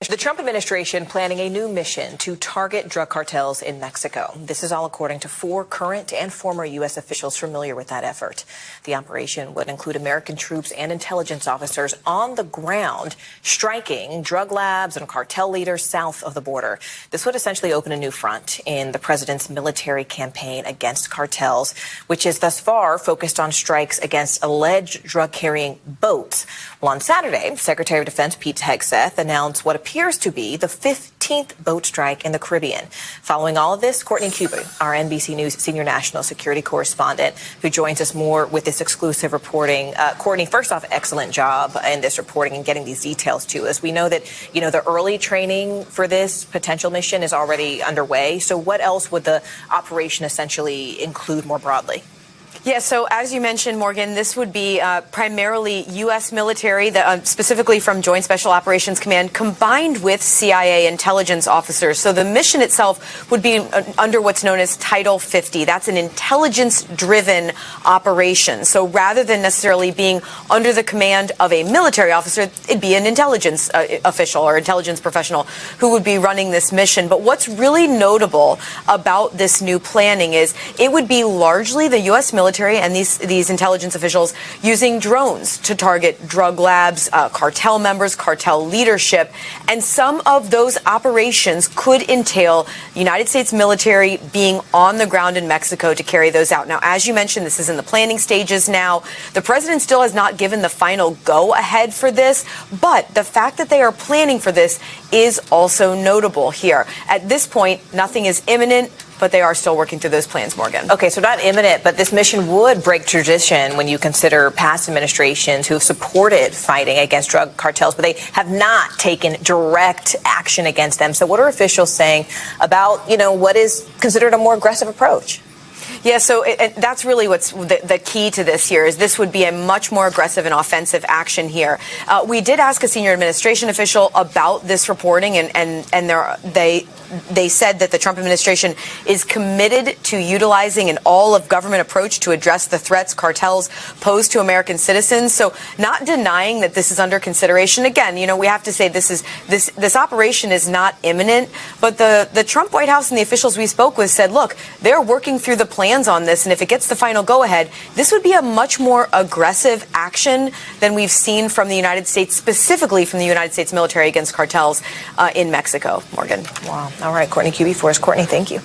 The Trump administration planning a new mission to target drug cartels in Mexico. This is all according to 4 current and former U.S. officials familiar with that effort. The operation would include American troops and intelligence officers on the ground striking drug labs and cartel leaders south of the border. This would essentially open a new front in the president's military campaign against cartels, which is thus far focused on strikes against alleged drug-carrying boats. Well, on Saturday, Secretary of Defense Pete Hegseth announced what appears to be the 15th boat strike in the Caribbean. Following all of this, Courtney Kube, our NBC News senior national security correspondent, who joins us more with this exclusive reporting. Courtney, first off, excellent job in this reporting and getting these details to us. We know that, the early training for this potential mission is already underway. So what else would the operation essentially include more broadly? Yeah, so as you mentioned, Morgan, this would be primarily U.S. military, specifically from Joint Special Operations Command, combined with CIA intelligence officers. So the mission itself would be under what's known as Title 50. That's an intelligence-driven operation. So rather than necessarily being under the command of a military officer, it'd be an intelligence official or intelligence professional who would be running this mission. But what's really notable about this new planning is it would be largely the U.S. military and these intelligence officials using drones to target drug labs, cartel members, cartel leadership. And some of those operations could entail United States military being on the ground in Mexico to carry those out. Now, as you mentioned, this is in the planning stages now. The president still has not given the final go-ahead for this, but the fact that they are planning for this is also notable here. At this point, nothing is imminent, but they are still working through those plans, Morgan. Okay, so not imminent, but this mission would break tradition when you consider past administrations who have supported fighting against drug cartels, but they have not taken direct action against them. So what are officials saying about, what is considered a more aggressive approach? Yeah, so that's really what's the key to this here is this would be a much more aggressive and offensive action here. We did ask a senior administration official about this reporting, and they said that the Trump administration is committed to utilizing an all-of-government approach to address the threats cartels pose to American citizens. So not denying that this is under consideration. Again, we have to say this operation is not imminent, but the Trump White House and the officials we spoke with said, look, they're working through the plans on this, and if it gets the final go-ahead, this would be a much more aggressive action than we've seen from the United States, specifically from the United States military against cartels in Mexico. Morgan. Wow. All right, Courtney Kube for us. Courtney, thank you.